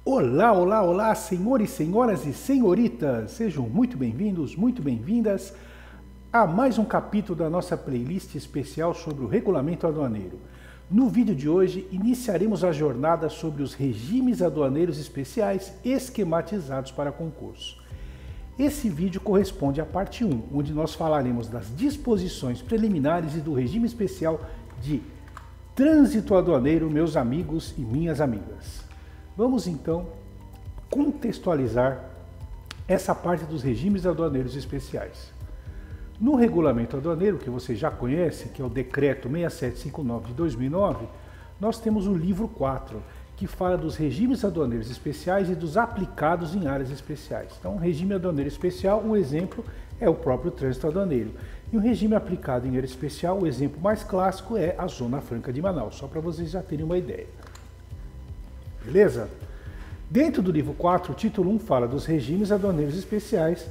Olá, olá, olá, senhores, senhoras e senhoritas! Sejam muito bem-vindos, muito bem-vindas a mais um capítulo da nossa playlist especial sobre o regulamento aduaneiro. No vídeo de hoje, iniciaremos a jornada sobre os regimes aduaneiros especiais esquematizados para concurso. Esse vídeo corresponde à parte 1, onde nós falaremos das disposições preliminares e do regime especial de trânsito aduaneiro, meus amigos e minhas amigas. Vamos então contextualizar essa parte dos regimes aduaneiros especiais. No regulamento aduaneiro, que você já conhece, que é o decreto 6759 de 2009, nós temos o livro 4, que fala dos regimes aduaneiros especiais e dos aplicados em áreas especiais. Então, regime aduaneiro especial, um exemplo é o próprio trânsito aduaneiro. E o regime aplicado em área especial, o exemplo mais clássico é a Zona Franca de Manaus, só para vocês já terem uma ideia. Beleza? Dentro do livro 4, o título 1 fala dos regimes aduaneiros especiais,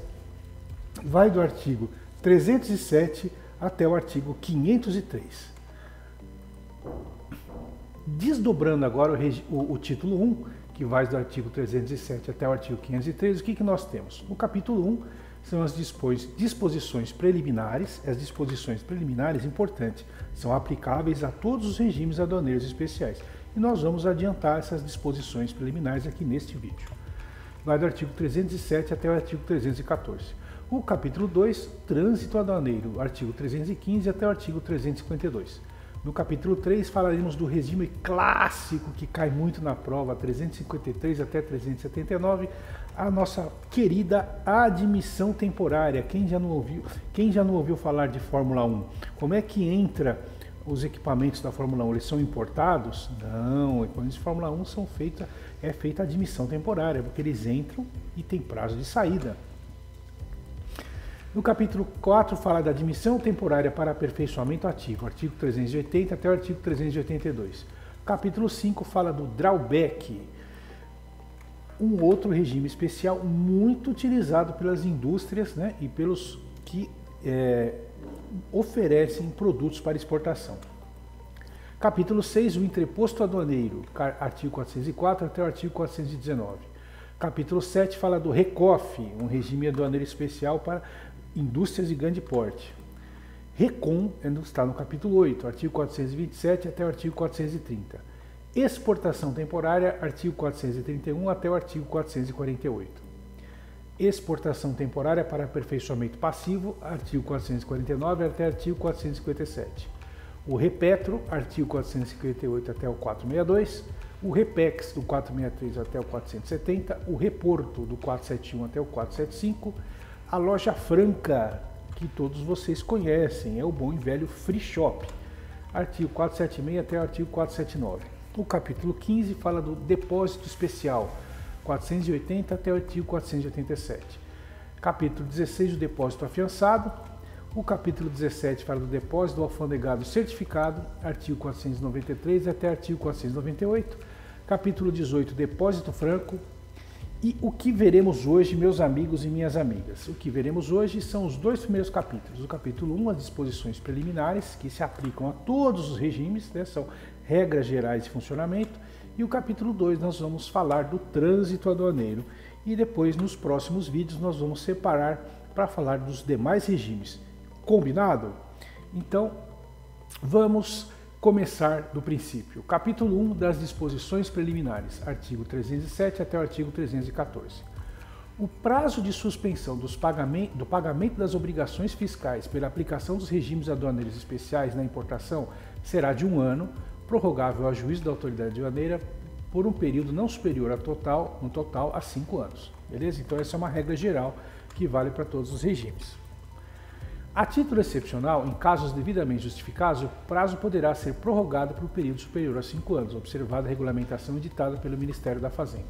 vai do artigo 307 até o artigo 503. Desdobrando agora o título 1, que vai do artigo 307 até o artigo 503, o que nós temos? No capítulo 1 são as disposições preliminares. As disposições preliminares, importante, são aplicáveis a todos os regimes aduaneiros especiais. E nós vamos adiantar essas disposições preliminares aqui neste vídeo. Vai do artigo 307 até o artigo 314. O capítulo 2, trânsito aduaneiro, artigo 315 até o artigo 352. No capítulo 3 falaremos do regime clássico que cai muito na prova, 353 até 379, a nossa querida admissão temporária. Quem já não ouviu falar de Fórmula 1? Como é que entra os equipamentos da Fórmula 1? Eles são importados? Não, equipamentos de Fórmula 1 é feita a admissão temporária, porque eles entram e tem prazo de saída. No capítulo 4 fala da admissão temporária para aperfeiçoamento ativo, artigo 380 até o artigo 382. Capítulo 5 fala do drawback, um outro regime especial muito utilizado pelas indústrias, né, e pelos que oferecem produtos para exportação. Capítulo 6, o entreposto aduaneiro, artigo 404 até o artigo 419. Capítulo 7 fala do RECOF, um regime aduaneiro especial para indústrias de grande porte. RECOM está no capítulo 8, artigo 427 até o artigo 430. Exportação temporária, artigo 431 até o artigo 448. Exportação temporária para aperfeiçoamento passivo, artigo 449 até artigo 457. O REPETRO, artigo 458 até o 462. O REPEX, do 463 até o 470. O REPORTO, do 471 até o 475. A loja franca, que todos vocês conhecem, é o bom e velho Free Shop, artigo 476 até o artigo 479. O capítulo 15 fala do depósito especial, 480 até o artigo 487. Capítulo 16, o depósito afiançado. O capítulo 17 fala do depósito alfandegado certificado, artigo 493 até artigo 498. Capítulo 18, depósito franco. E o que veremos hoje, meus amigos e minhas amigas? O que veremos hoje são os dois primeiros capítulos. O capítulo 1, as disposições preliminares, que se aplicam a todos os regimes, né, são regras gerais de funcionamento. E o capítulo 2, nós vamos falar do trânsito aduaneiro. E depois, nos próximos vídeos, nós vamos separar para falar dos demais regimes. Combinado? Então, vamos começar do princípio. Capítulo 1 das disposições preliminares, artigo 307 até o artigo 314. O prazo de suspensão do pagamento das obrigações fiscais pela aplicação dos regimes aduaneiros especiais na importação será de 1 ano, prorrogável a juízo da autoridade aduaneira por um período não superior no total a 5 anos. Beleza? Então essa é uma regra geral que vale para todos os regimes. A título excepcional, em casos devidamente justificados, o prazo poderá ser prorrogado por um período superior a 5 anos, observada a regulamentação editada pelo Ministério da Fazenda.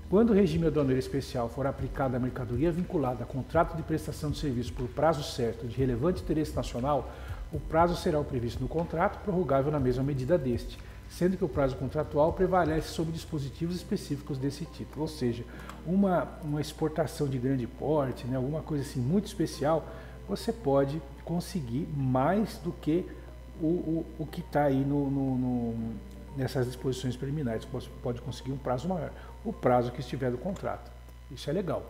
Quando o regime aduaneiro especial for aplicado à mercadoria vinculada a contrato de prestação de serviço por prazo certo de relevante interesse nacional, o prazo será o previsto no contrato, prorrogável na mesma medida deste, sendo que o prazo contratual prevalece sobre dispositivos específicos desse título. Ou seja, uma exportação de grande porte, né, alguma coisa assim muito especial, você pode conseguir mais do que o que está aí nessas disposições preliminares, pode conseguir um prazo maior, o prazo que estiver do contrato. Isso é legal.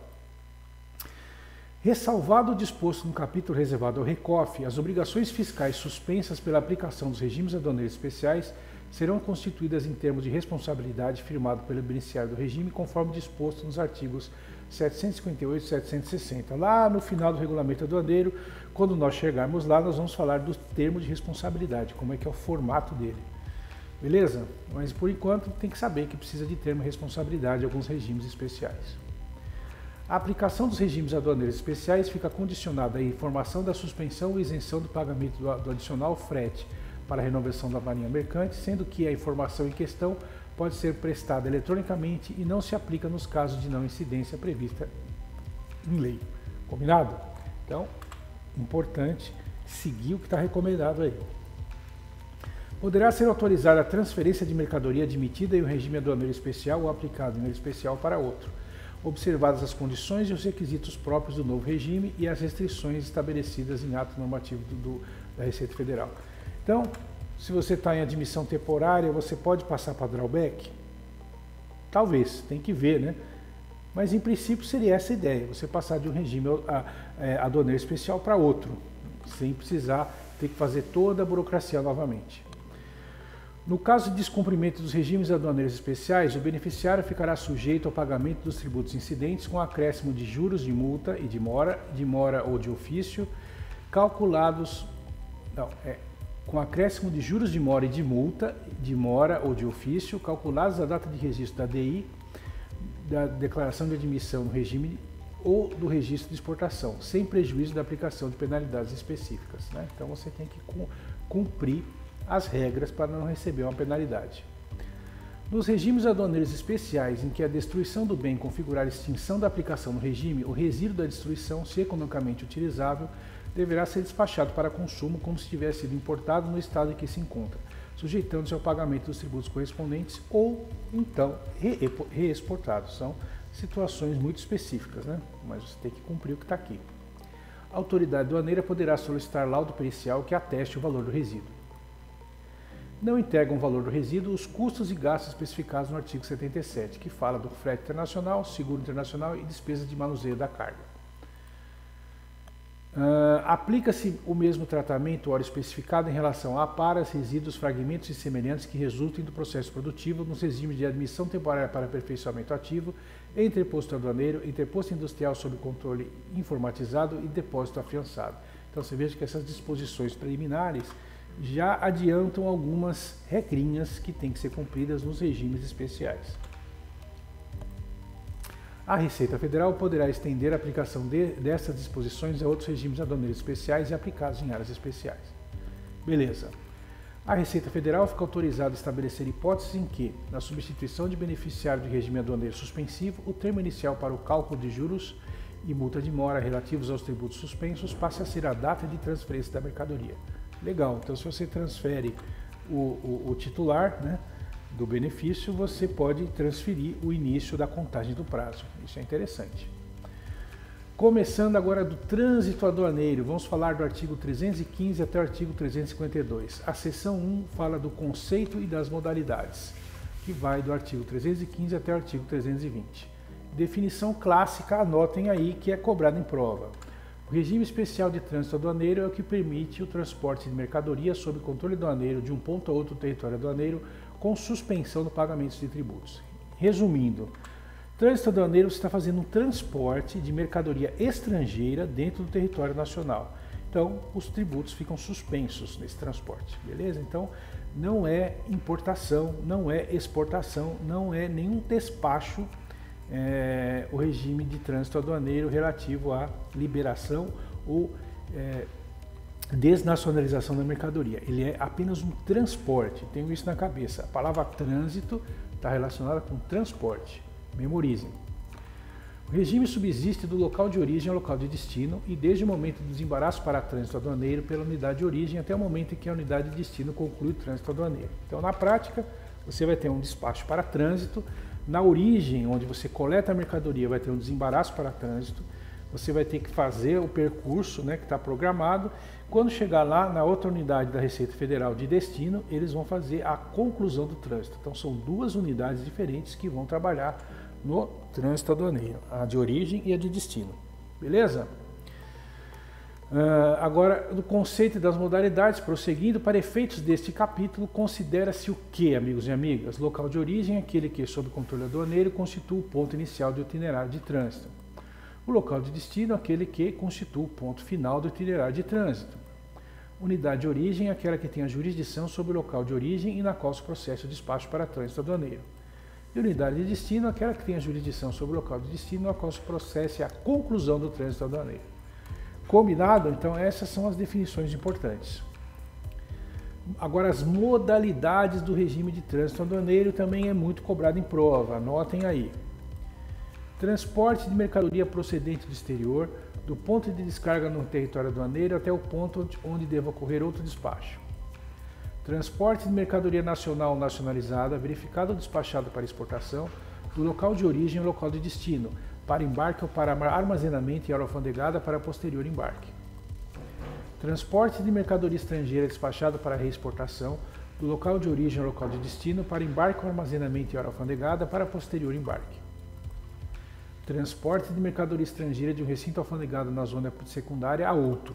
Ressalvado o disposto no capítulo reservado ao RECOF, as obrigações fiscais suspensas pela aplicação dos regimes aduaneiros especiais serão constituídas em termos de responsabilidade firmado pelo beneficiário do regime, conforme disposto nos artigos 758 e 760. Lá no final do regulamento aduaneiro, quando nós chegarmos lá, nós vamos falar do termo de responsabilidade, como é que é o formato dele. Beleza? Mas por enquanto tem que saber que precisa de termo de responsabilidade em alguns regimes especiais. A aplicação dos regimes aduaneiros especiais fica condicionada à informação da suspensão ou isenção do pagamento do adicional frete para a renovação da marinha mercante, sendo que a informação em questão pode ser prestada eletronicamente e não se aplica nos casos de não incidência prevista em lei. Combinado? Então, importante seguir o que está recomendado aí. Poderá ser autorizada a transferência de mercadoria admitida em um regime aduaneiro especial ou aplicado em lei especial para outro, observadas as condições e os requisitos próprios do novo regime e as restrições estabelecidas em ato normativo da Receita Federal. Então, se você está em admissão temporária, você pode passar para drawback? Talvez, tem que ver, né? Mas em princípio seria essa a ideia, você passar de um regime aduaneiro especial para outro, sem precisar ter que fazer toda a burocracia novamente. No caso de descumprimento dos regimes aduaneiros especiais, o beneficiário ficará sujeito ao pagamento dos tributos incidentes com acréscimo de juros de multa e de mora ou de ofício, calculados... com acréscimo de juros de mora e de multa, de mora ou de ofício, calculados a data de registro da DI, da declaração de admissão no regime ou do registro de exportação, sem prejuízo da aplicação de penalidades específicas, né? Então você tem que cumprir as regras para não receber uma penalidade. Nos regimes aduaneiros especiais em que a destruição do bem configurar extinção da aplicação no regime, o resíduo da destruição, se economicamente utilizável, deverá ser despachado para consumo como se tivesse sido importado no estado em que se encontra, sujeitando-se ao pagamento dos tributos correspondentes ou, então, reexportado. São situações muito específicas, né? Mas você tem que cumprir o que está aqui. A autoridade aduaneira poderá solicitar laudo pericial que ateste o valor do resíduo. Não integram o valor do resíduo os custos e gastos especificados no artigo 77, que fala do frete internacional, seguro internacional e despesas de manuseio da carga. Aplica-se o mesmo tratamento, hora especificado, em relação a aparas, resíduos, fragmentos e semelhantes que resultem do processo produtivo nos regimes de admissão temporária para aperfeiçoamento ativo, entreposto aduaneiro, entreposto industrial sob controle informatizado e depósito afiançado. Então você veja que essas disposições preliminares já adiantam algumas regrinhas que têm que ser cumpridas nos regimes especiais. A Receita Federal poderá estender a aplicação dessas disposições a outros regimes aduaneiros especiais e aplicados em áreas especiais. Beleza. A Receita Federal fica autorizada a estabelecer hipóteses em que, na substituição de beneficiário de regime aduaneiro suspensivo, o termo inicial para o cálculo de juros e multa de mora relativos aos tributos suspensos passe a ser a data de transferência da mercadoria. Legal, então se você transfere o titular, né, do benefício, você pode transferir o início da contagem do prazo. Isso é interessante. Começando agora do trânsito aduaneiro, vamos falar do artigo 315 até o artigo 352. A seção 1 fala do conceito e das modalidades, que vai do artigo 315 até o artigo 320. Definição clássica, anotem aí, que é cobrada em prova. O regime especial de trânsito aduaneiro é o que permite o transporte de mercadoria sob controle aduaneiro de um ponto a outro território aduaneiro com suspensão do pagamento de tributos. Resumindo, trânsito aduaneiro está fazendo um transporte de mercadoria estrangeira dentro do território nacional. Então, os tributos ficam suspensos nesse transporte, beleza? Então, não é importação, não é exportação, não é nenhum despacho o regime de trânsito aduaneiro relativo à liberação ou desnacionalização da mercadoria. Ele é apenas um transporte, tenho isso na cabeça. A palavra trânsito está relacionada com transporte, memorizem. O regime subsiste do local de origem ao local de destino e desde o momento do desembaraço para trânsito aduaneiro pela unidade de origem até o momento em que a unidade de destino conclui o trânsito aduaneiro. Então, na prática, você vai ter um despacho para trânsito. Na origem, onde você coleta a mercadoria, vai ter um desembaraço para trânsito. você vai ter que fazer o percurso, né, que está programado. Quando chegar lá na outra unidade da Receita Federal de destino, eles vão fazer a conclusão do trânsito. Então são duas unidades diferentes que vão trabalhar no trânsito aduaneiro, a de origem e a de destino. Beleza? Agora, no conceito das modalidades, prosseguindo, para efeitos deste capítulo, considera-se o que, amigos e amigas? Local de origem, aquele que, sob controle aduaneiro, constitui o ponto inicial do itinerário de trânsito. O local de destino, aquele que constitui o ponto final do itinerário de trânsito. Unidade de origem, aquela que tem a jurisdição sobre o local de origem e na qual se processa o despacho para trânsito aduaneiro. E unidade de destino, aquela que tem a jurisdição sobre o local de destino, na qual se processa a conclusão do trânsito aduaneiro. Combinado? Então essas são as definições importantes. Agora, as modalidades do regime de trânsito aduaneiro também é muito cobrado em prova, anotem aí. Transporte de mercadoria procedente do exterior, do ponto de descarga no território aduaneiro até o ponto onde deva ocorrer outro despacho. Transporte de mercadoria nacional ou nacionalizada, verificado ou despachado para exportação, do local de origem ao local de destino, para embarque ou para armazenamento em área alfandegada para posterior embarque. Transporte de mercadoria estrangeira despachada para reexportação, do local de origem ao local de destino, para embarque ou armazenamento em área alfandegada para posterior embarque. Transporte de mercadoria estrangeira de um recinto alfandegado na zona secundária a outro.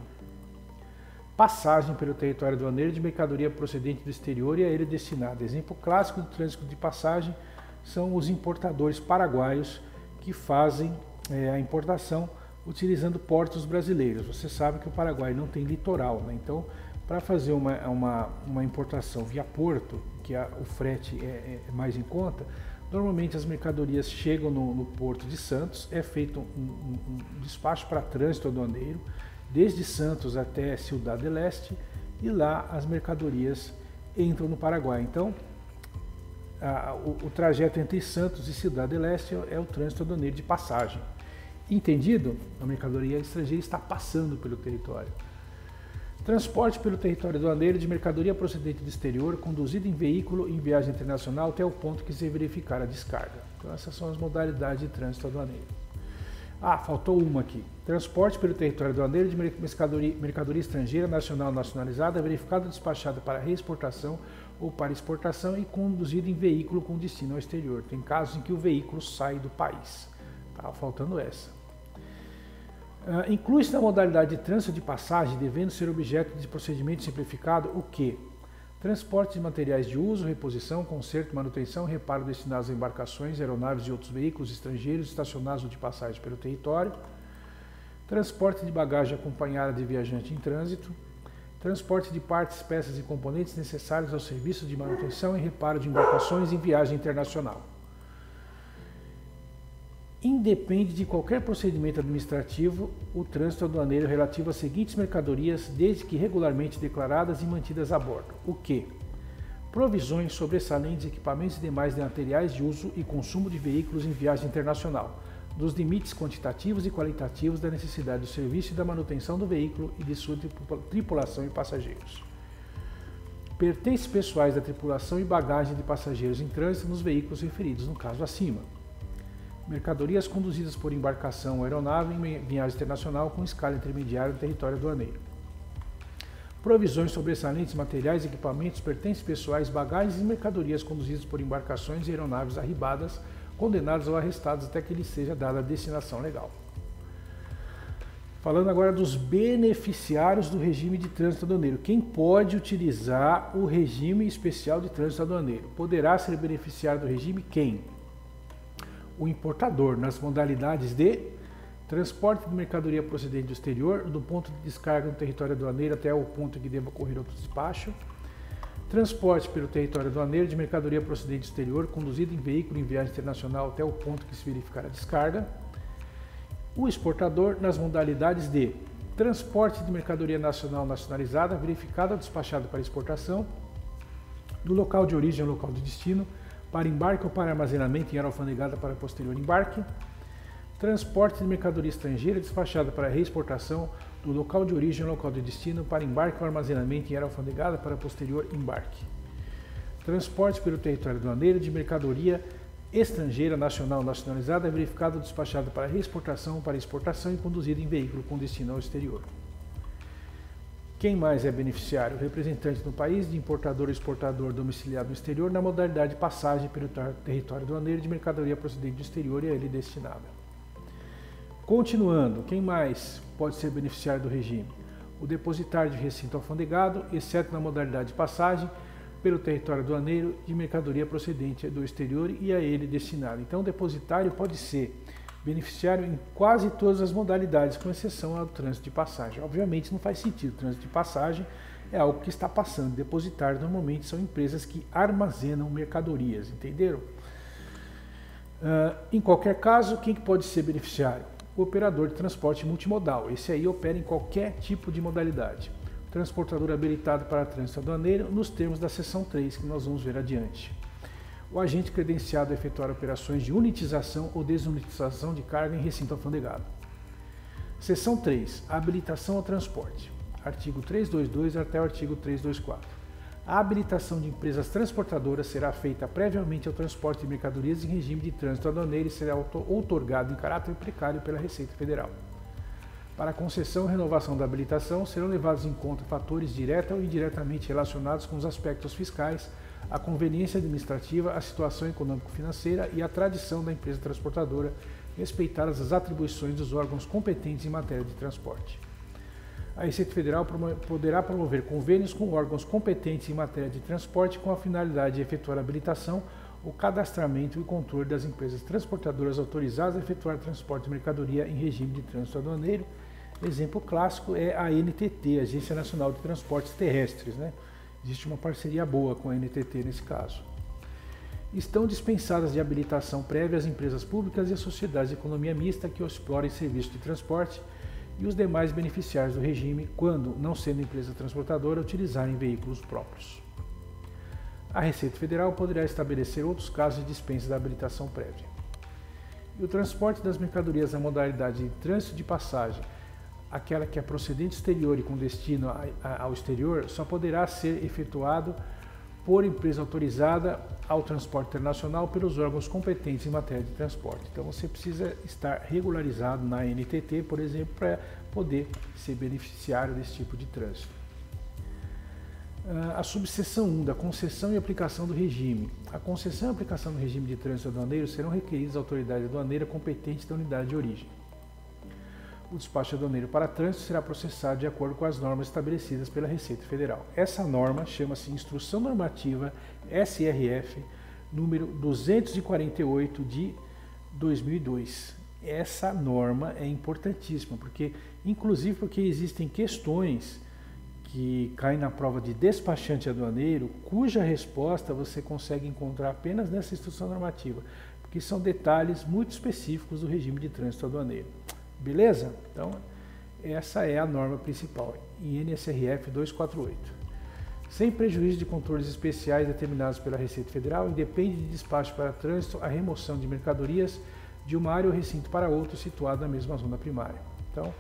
Passagem pelo território aduaneiro de mercadoria procedente do exterior e a ele destinada. Exemplo clássico do trânsito de passagem são os importadores paraguaios que fazem a importação utilizando portos brasileiros. Você sabe que o Paraguai não tem litoral, né? Então, para fazer uma importação via porto, que o frete é mais em conta, normalmente as mercadorias chegam no Porto de Santos, é feito um despacho para trânsito aduaneiro, desde Santos até Ciudad del Este, e lá as mercadorias entram no Paraguai. Então, o trajeto entre Santos e Ciudad del Este é o trânsito aduaneiro de passagem. Entendido? A mercadoria estrangeira está passando pelo território. Transporte pelo território aduaneiro de mercadoria procedente do exterior, conduzida em veículo em viagem internacional até o ponto que se verificar a descarga. Então essas são as modalidades de trânsito aduaneiro. Faltou uma aqui. Transporte pelo território aduaneiro de mercadoria estrangeira, nacional ou nacionalizada, verificada ou despachada para reexportação ou para exportação e conduzida em veículo com destino ao exterior. Tem casos em que o veículo sai do país. Tá faltando essa. Inclui-se na modalidade de trânsito de passagem, devendo ser objeto de procedimento simplificado, o que? Transporte de materiais de uso, reposição, conserto, manutenção, reparo destinados a embarcações, aeronaves e outros veículos estrangeiros estacionados ou de passagem pelo território. Transporte de bagagem acompanhada de viajante em trânsito. Transporte de partes, peças e componentes necessários ao serviço de manutenção e reparo de embarcações em viagem internacional. Independe de qualquer procedimento administrativo o trânsito aduaneiro relativo às seguintes mercadorias, desde que regularmente declaradas e mantidas a bordo. O que? Provisões sobressalentes, equipamentos e demais materiais de uso e consumo de veículos em viagem internacional, dos limites quantitativos e qualitativos da necessidade do serviço e da manutenção do veículo e de sua tripulação e passageiros. Pertences pessoais da tripulação e bagagem de passageiros em trânsito nos veículos referidos no caso acima. Mercadorias conduzidas por embarcação ou aeronave em viagem internacional com escala intermediária no território aduaneiro. Provisões sobressalentes, materiais, equipamentos, pertences pessoais, bagagens e mercadorias conduzidas por embarcações e aeronaves arribadas, condenadas ou arrestadas até que lhes seja dada a destinação legal. Falando agora dos beneficiários do regime de trânsito aduaneiro. Quem pode utilizar o regime especial de trânsito aduaneiro? Poderá ser beneficiário do regime quem? O importador, nas modalidades de transporte de mercadoria procedente do exterior, do ponto de descarga no território aduaneiro até o ponto que deva ocorrer outro despacho. Transporte pelo território aduaneiro de mercadoria procedente do exterior, conduzida em veículo em viagem internacional até o ponto que se verificar a descarga. O exportador, nas modalidades de transporte de mercadoria nacional nacionalizada, verificada ou despachada para exportação, do local de origem ao local de destino, para embarque ou para armazenamento em área alfandegada para posterior embarque. Transporte de mercadoria estrangeira despachada para reexportação do local de origem ao local de destino para embarque ou armazenamento em área alfandegada para posterior embarque. Transporte pelo território aduaneiro de mercadoria estrangeira, nacional ou nacionalizada, é verificado ou despachado para reexportação, para exportação e conduzido em veículo com destino ao exterior. Quem mais é beneficiário? O representante no país de importador ou exportador domiciliado no exterior na modalidade de passagem pelo território aduaneiro de mercadoria procedente do exterior e a ele destinada. Continuando, quem mais pode ser beneficiário do regime? O depositário de recinto alfandegado, exceto na modalidade de passagem pelo território aduaneiro de mercadoria procedente do exterior e a ele destinada. Então, o depositário pode ser beneficiário em quase todas as modalidades, com exceção ao trânsito de passagem. Obviamente não faz sentido, o trânsito de passagem é algo que está passando. Depositário normalmente são empresas que armazenam mercadorias, entenderam? Em qualquer caso, quem pode ser beneficiário? O operador de transporte multimodal, esse aí opera em qualquer tipo de modalidade. O transportador habilitado para trânsito aduaneiro nos termos da seção 3, que nós vamos ver adiante. O agente credenciado a efetuar operações de unitização ou desunitização de carga em recinto alfandegado. Seção 3. Habilitação ao transporte. Artigo 322 até o artigo 324. A habilitação de empresas transportadoras será feita previamente ao transporte de mercadorias em regime de trânsito aduaneiro e será outorgado em caráter precário pela Receita Federal. Para a concessão e renovação da habilitação, serão levados em conta fatores direta ou indiretamente relacionados com os aspectos fiscais, a conveniência administrativa, a situação econômico-financeira e a tradição da empresa transportadora, respeitadas as atribuições dos órgãos competentes em matéria de transporte. A Receita Federal poderá promover convênios com órgãos competentes em matéria de transporte com a finalidade de efetuar a habilitação, o cadastramento e controle das empresas transportadoras autorizadas a efetuar transporte de mercadoria em regime de trânsito aduaneiro. Exemplo clássico é a ANTT, Agência Nacional de Transportes Terrestres, né? Existe uma parceria boa com a ANTT nesse caso. Estão dispensadas de habilitação prévia as empresas públicas e as sociedades de economia mista que explorem serviços de transporte e os demais beneficiários do regime, quando, não sendo empresa transportadora, utilizarem veículos próprios. A Receita Federal poderá estabelecer outros casos de dispensa da habilitação prévia. E o transporte das mercadorias na modalidade de trânsito de passagem, aquela que é procedente exterior e com destino ao exterior, só poderá ser efetuado por empresa autorizada ao transporte internacional pelos órgãos competentes em matéria de transporte. Então você precisa estar regularizado na ANTT, por exemplo, para poder ser beneficiário desse tipo de trânsito. A subseção 1 da concessão e aplicação do regime. A concessão e aplicação do regime de trânsito aduaneiro serão requeridas à autoridade aduaneira competente da unidade de origem. O despacho aduaneiro para trânsito será processado de acordo com as normas estabelecidas pela Receita Federal. Essa norma chama-se Instrução Normativa SRF número 248 de 2002. Essa norma é importantíssima, inclusive porque existem questões que caem na prova de despachante aduaneiro, cuja resposta você consegue encontrar apenas nessa instrução normativa, porque são detalhes muito específicos do regime de trânsito aduaneiro. Beleza? Então, essa é a norma principal, INSRF 248. Sem prejuízo de controles especiais determinados pela Receita Federal, independe de despacho para trânsito a remoção de mercadorias de uma área ou recinto para outro situado na mesma zona primária. Então,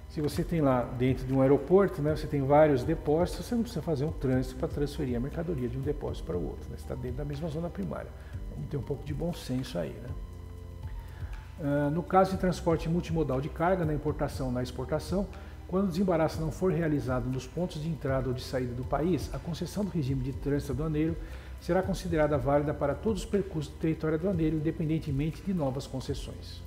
se você tem lá dentro de um aeroporto, né, você tem vários depósitos, você não precisa fazer um trânsito para transferir a mercadoria de um depósito para o outro, né? Você está dentro da mesma zona primária. Vamos ter um pouco de bom senso aí, né? No caso de transporte multimodal de carga, na importação ou na exportação, quando o desembaraço não for realizado nos pontos de entrada ou de saída do país, a concessão do regime de trânsito aduaneiro será considerada válida para todos os percursos do território aduaneiro, independentemente de novas concessões.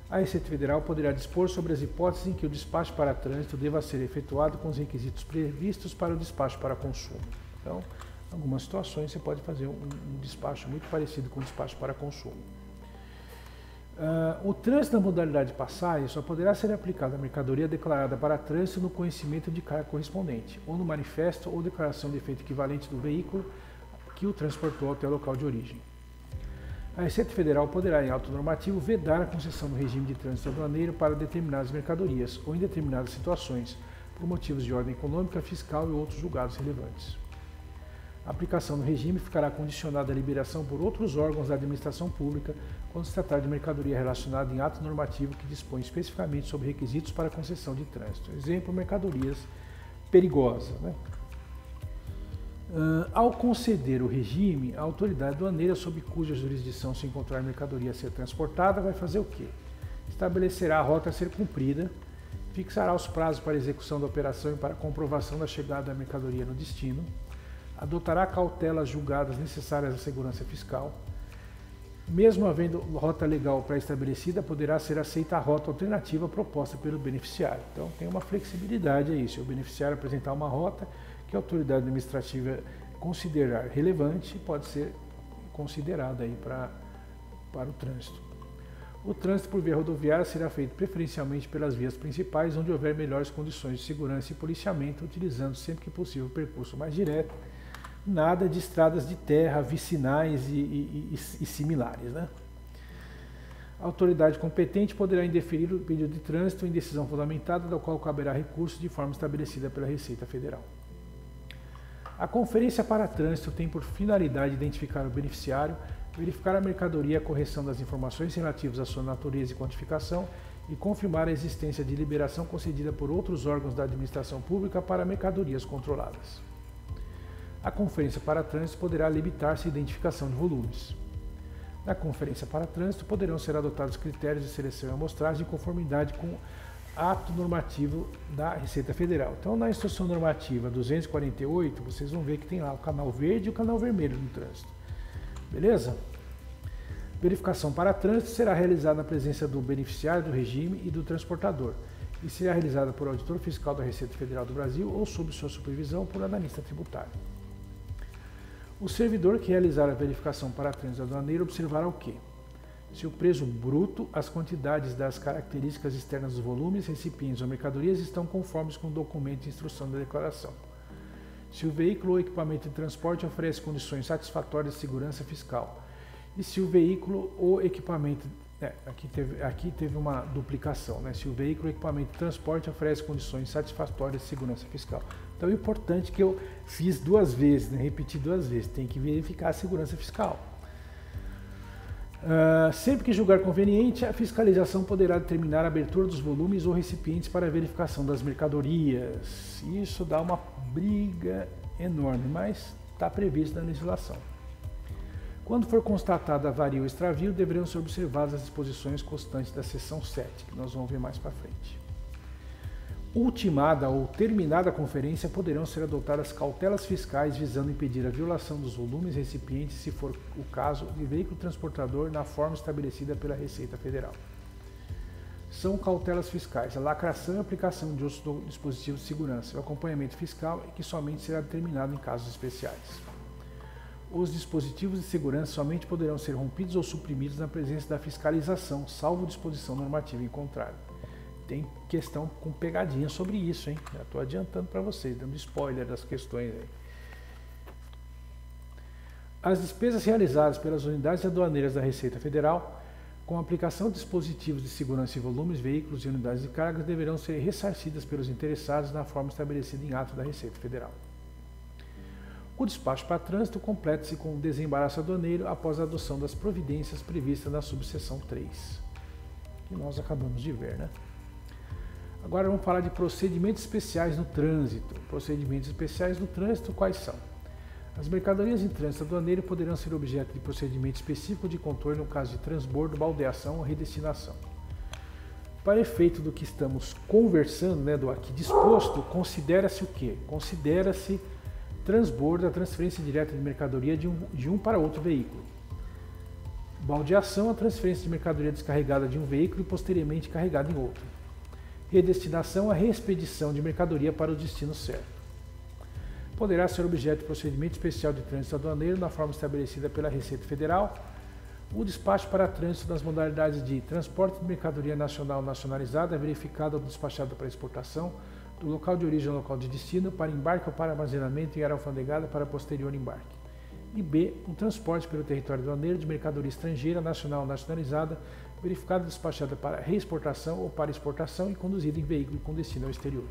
A Receita Federal poderá dispor sobre as hipóteses em que o despacho para trânsito deva ser efetuado com os requisitos previstos para o despacho para consumo. Então, em algumas situações você pode fazer um despacho muito parecido com o despacho para consumo. O trânsito na modalidade de passagem só poderá ser aplicado à mercadoria declarada para trânsito no conhecimento de carga correspondente, ou no manifesto ou declaração de efeito equivalente do veículo que o transportou até o local de origem. A Receita Federal poderá, em ato normativo, vedar a concessão do regime de trânsito aduaneiro para determinadas mercadorias ou em determinadas situações, por motivos de ordem econômica, fiscal e outros julgados relevantes. A aplicação do regime ficará condicionada à liberação por outros órgãos da administração pública quando se tratar de mercadoria relacionada em ato normativo que dispõe especificamente sobre requisitos para concessão de trânsito. Exemplo, mercadorias perigosas, né? Ao conceder o regime, a autoridade aduaneira sob cuja jurisdição se encontrar a mercadoria a ser transportada vai fazer o quê? Estabelecerá a rota a ser cumprida, fixará os prazos para execução da operação e para comprovação da chegada da mercadoria no destino, adotará cautelas julgadas necessárias à segurança fiscal. Mesmo havendo rota legal pré-estabelecida, poderá ser aceita a rota alternativa proposta pelo beneficiário. Então tem uma flexibilidade aí. Se o beneficiário apresentar uma rota que a autoridade administrativa considerar relevante, pode ser considerada aí para o trânsito. O trânsito por via rodoviária será feito preferencialmente pelas vias principais, onde houver melhores condições de segurança e policiamento, utilizando sempre que possível o percurso mais direto. Nada de estradas de terra, vicinais e similares, né? A autoridade competente poderá indeferir o pedido de trânsito em decisão fundamentada, da qual caberá recurso de forma estabelecida pela Receita Federal. A Conferência para Trânsito tem por finalidade identificar o beneficiário, verificar a mercadoria e a correção das informações relativas à sua natureza e quantificação e confirmar a existência de liberação concedida por outros órgãos da administração pública para mercadorias controladas. A Conferência para Trânsito poderá limitar-se à identificação de volumes. Na Conferência para Trânsito poderão ser adotados critérios de seleção e amostragem de conformidade com o ato normativo da Receita Federal. Então, na Instrução Normativa 248, vocês vão ver que tem lá o canal verde e o canal vermelho no trânsito. Beleza? Verificação para trânsito será realizada na presença do beneficiário do regime e do transportador e será realizada por auditor fiscal da Receita Federal do Brasil ou sob sua supervisão por analista tributário. O servidor que realizar a verificação para trânsito aduaneiro observará o quê? Se o preço bruto, as quantidades das características externas dos volumes, recipientes ou mercadorias estão conformes com o documento de instrução da declaração. Se o veículo ou equipamento de transporte oferece condições satisfatórias de segurança fiscal. E se o veículo ou equipamento... Aqui teve uma duplicação, né? Se o veículo ou equipamento de transporte oferece condições satisfatórias de segurança fiscal. Então é importante que eu fiz duas vezes, né? Repeti duas vezes, tem que verificar a segurança fiscal. Sempre que julgar conveniente, a fiscalização poderá determinar a abertura dos volumes ou recipientes para a verificação das mercadorias. Isso dá uma briga enorme, mas está previsto na legislação. Quando for constatada avaria ou extravio, deverão ser observadas as disposições constantes da seção 7, que nós vamos ver mais para frente. Ultimada ou terminada a conferência, poderão ser adotadas cautelas fiscais visando impedir a violação dos volumes recipientes, se for o caso, de veículo transportador na forma estabelecida pela Receita Federal. São cautelas fiscais: a lacração e aplicação de outros dispositivos de segurança, o acompanhamento fiscal, que somente será determinado em casos especiais. Os dispositivos de segurança somente poderão ser rompidos ou suprimidos na presença da fiscalização, salvo disposição normativa em contrário. Tem questão com pegadinha sobre isso, hein? Já estou adiantando para vocês, dando spoiler das questões aí. As despesas realizadas pelas unidades aduaneiras da Receita Federal, com a aplicação de dispositivos de segurança em volumes, veículos e unidades de carga, deverão ser ressarcidas pelos interessados na forma estabelecida em ato da Receita Federal. O despacho para trânsito completa-se com o desembaraço aduaneiro após a adoção das providências previstas na subseção 3, que nós acabamos de ver, né? Agora vamos falar de procedimentos especiais no trânsito. Procedimentos especiais no trânsito quais são? As mercadorias em trânsito aduaneiro poderão ser objeto de procedimento específico de contorno no caso de transbordo, baldeação ou redestinação. Para efeito do que estamos conversando, né, do aqui disposto, considera-se o quê? Considera-se transbordo, a transferência direta de mercadoria de um para outro veículo. Baldeação, a transferência de mercadoria descarregada de um veículo e posteriormente carregada em outro. Redestinação, a reexpedição de mercadoria para o destino certo. Poderá ser objeto de procedimento especial de trânsito aduaneiro na forma estabelecida pela Receita Federal, o despacho para trânsito nas modalidades de transporte de mercadoria nacional nacionalizada, verificada ou despachada para exportação, do local de origem ao local de destino, para embarque ou para armazenamento em área alfandegada para posterior embarque. E B, o transporte pelo território aduaneiro de mercadoria estrangeira, nacional ou nacionalizada, verificada ou despachada para reexportação ou para exportação e conduzida em veículo com destino ao exterior.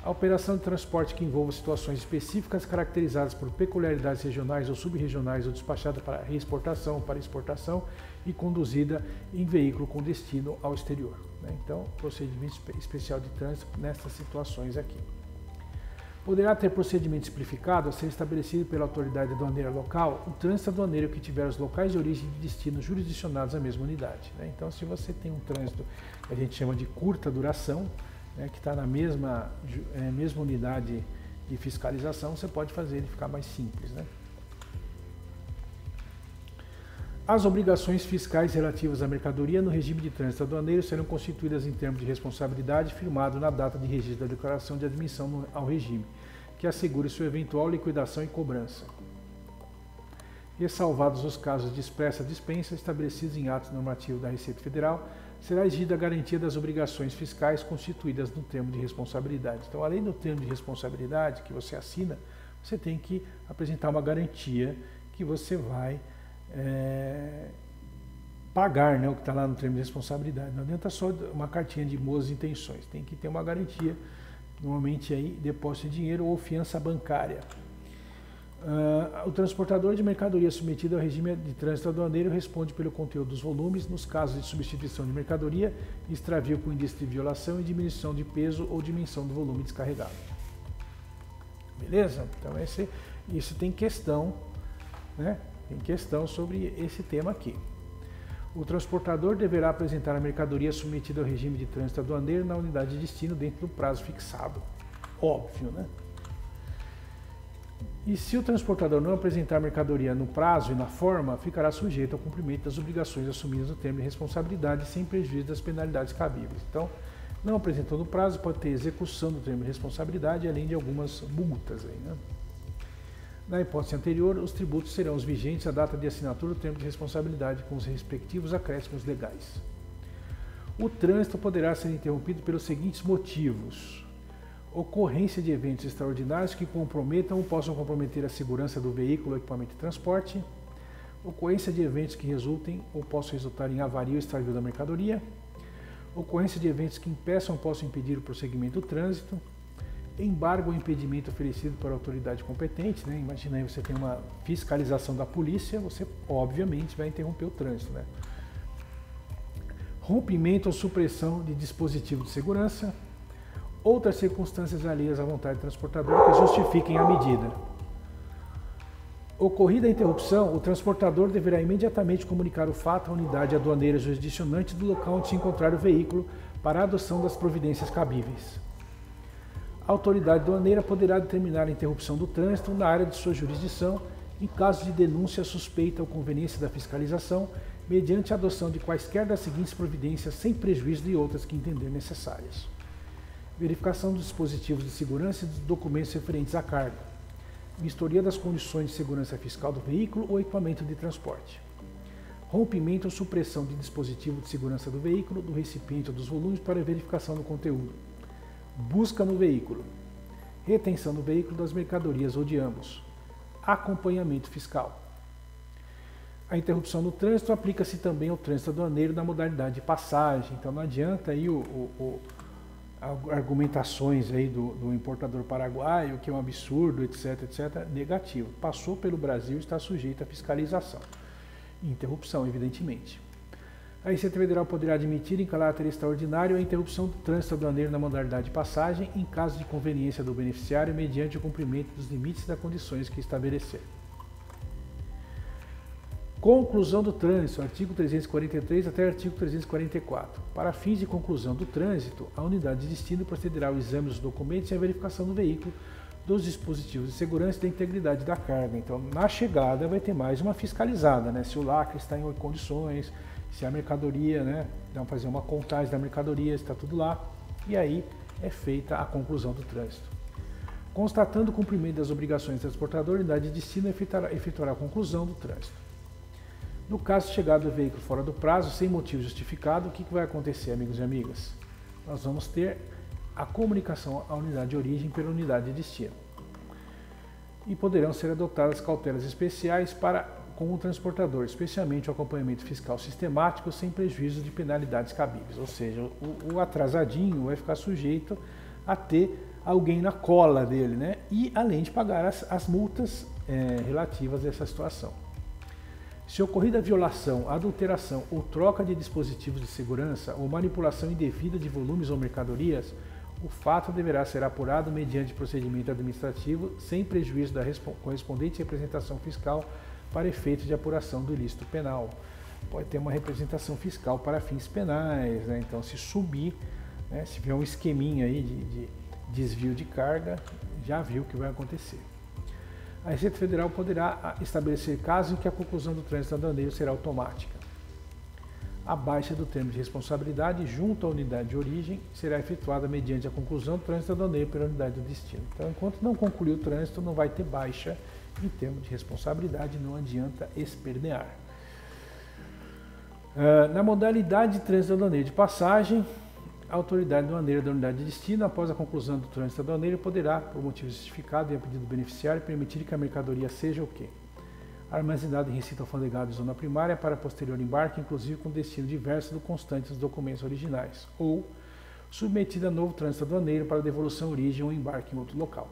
A operação de transporte que envolva situações específicas caracterizadas por peculiaridades regionais ou subregionais ou despachada para reexportação ou para exportação e conduzida em veículo com destino ao exterior. Então, procedimento especial de trânsito nessas situações aqui. Poderá ter procedimento simplificado a ser estabelecido pela autoridade aduaneira local o trânsito aduaneiro que tiver os locais de origem e de destino jurisdicionados à mesma unidade. Né? Então, se você tem um trânsito que a gente chama de curta duração, né, que está na mesma unidade de fiscalização, você pode fazer ele ficar mais simples. Né? As obrigações fiscais relativas à mercadoria no regime de trânsito aduaneiro serão constituídas em termos de responsabilidade firmado na data de registro da declaração de admissão ao regime, que assegure sua eventual liquidação e cobrança. Ressalvados os casos de expressa dispensa estabelecidos em atos normativos da Receita Federal, será exigida a garantia das obrigações fiscais constituídas no termo de responsabilidade. Então, além do termo de responsabilidade que você assina, você tem que apresentar uma garantia que você vai pagar, né, o que está lá no termo de responsabilidade. Não adianta só uma cartinha de boas intenções, tem que ter uma garantia, normalmente aí depósito de dinheiro ou fiança bancária. O transportador de mercadoria submetido ao regime de trânsito aduaneiro responde pelo conteúdo dos volumes nos casos de substituição de mercadoria, extravio com indício de violação e diminuição de peso ou dimensão do volume descarregado. Beleza? Então isso tem questão, né? Tem questão sobre esse tema aqui. O transportador deverá apresentar a mercadoria submetida ao regime de trânsito aduaneiro na unidade de destino dentro do prazo fixado. Óbvio, né? E se o transportador não apresentar a mercadoria no prazo e na forma, ficará sujeito ao cumprimento das obrigações assumidas no termo de responsabilidade, sem prejuízo das penalidades cabíveis. Então, não apresentou no prazo, pode ter execução do termo de responsabilidade, além de algumas multas aí, né? Na hipótese anterior, os tributos serão os vigentes à data de assinatura do termo de responsabilidade com os respectivos acréscimos legais. O trânsito poderá ser interrompido pelos seguintes motivos: ocorrência de eventos extraordinários que comprometam ou possam comprometer a segurança do veículo ou equipamento de transporte, ocorrência de eventos que resultem ou possam resultar em avaria ou extravio da mercadoria, ocorrência de eventos que impeçam ou possam impedir o prosseguimento do trânsito, embargo ou impedimento oferecido por autoridade competente, né? Imagina aí, você tem uma fiscalização da polícia, você obviamente vai interromper o trânsito, né? Rompimento ou supressão de dispositivo de segurança, outras circunstâncias alheias à vontade do transportador que justifiquem a medida. Ocorrida a interrupção, o transportador deverá imediatamente comunicar o fato à unidade aduaneira jurisdicionante do local onde se encontrar o veículo para a adoção das providências cabíveis. A autoridade aduaneira poderá determinar a interrupção do trânsito na área de sua jurisdição em caso de denúncia suspeita ou conveniência da fiscalização, mediante a adoção de quaisquer das seguintes providências sem prejuízo de outras que entender necessárias. Verificação dos dispositivos de segurança e dos documentos referentes à carga. Vistoria das condições de segurança fiscal do veículo ou equipamento de transporte. Rompimento ou supressão de dispositivo de segurança do veículo, do recipiente ou dos volumes para verificação do conteúdo. Busca no veículo. Retenção no veículo das mercadorias ou de ambos. Acompanhamento fiscal. A interrupção do trânsito aplica-se também ao trânsito aduaneiro na modalidade de passagem. Então não adianta aí argumentações aí do importador paraguaio, que é um absurdo, etc, etc, negativo. Passou pelo Brasil, está sujeito à fiscalização. Interrupção, evidentemente. A Receita Federal poderá admitir em caráter extraordinário a interrupção do trânsito aduaneiro na modalidade de passagem em caso de conveniência do beneficiário mediante o cumprimento dos limites das condições que estabelecer. Conclusão do trânsito, artigo 343 até artigo 344. Para fins de conclusão do trânsito, a unidade de destino procederá ao exame dos documentos e à verificação do veículo, dos dispositivos de segurança e da integridade da carga. Então, na chegada vai ter mais uma fiscalizada, né? Se o lacre está em condições, se a mercadoria, né? Então, fazer uma contagem da mercadoria, está tudo lá, e aí é feita a conclusão do trânsito. Constatando o cumprimento das obrigações do transportador, a unidade de destino efetuará a conclusão do trânsito. No caso de chegada do veículo fora do prazo, sem motivo justificado, o que vai acontecer, amigos e amigas? Nós vamos ter a comunicação à unidade de origem pela unidade de destino. E poderão ser adotadas cautelas especiais com o transportador, especialmente o acompanhamento fiscal sistemático, sem prejuízo de penalidades cabíveis. Ou seja, o atrasadinho vai ficar sujeito a ter alguém na cola dele, né? E além de pagar as multas relativas a essa situação. Se ocorrida violação, adulteração ou troca de dispositivos de segurança ou manipulação indevida de volumes ou mercadorias, O fato deverá ser apurado mediante procedimento administrativo, sem prejuízo da correspondente representação fiscal para efeitos de apuração do ilícito penal. Pode ter uma representação fiscal para fins penais, né? Então, se subir, né, se tiver um esqueminha aí de desvio de carga, já viu o que vai acontecer. A Receita Federal poderá estabelecer casos em que a conclusão do trânsito aduaneiro será automática. A baixa do termo de responsabilidade junto à unidade de origem será efetuada mediante a conclusão do trânsito aduaneiro pela unidade do destino. Então, enquanto não concluir o trânsito, não vai ter baixa em termos de responsabilidade, não adianta espernear. Na modalidade de trânsito aduaneiro de passagem, a autoridade aduaneira da unidade de destino, após a conclusão do trânsito aduaneiro, poderá, por motivo justificado e a pedido do beneficiário, permitir que a mercadoria seja o quê? Armazenada em recinto alfandegado de zona primária para posterior embarque, inclusive com destino diverso do constante dos documentos originais, ou submetida a novo trânsito aduaneiro para devolução, origem ou embarque em outro local.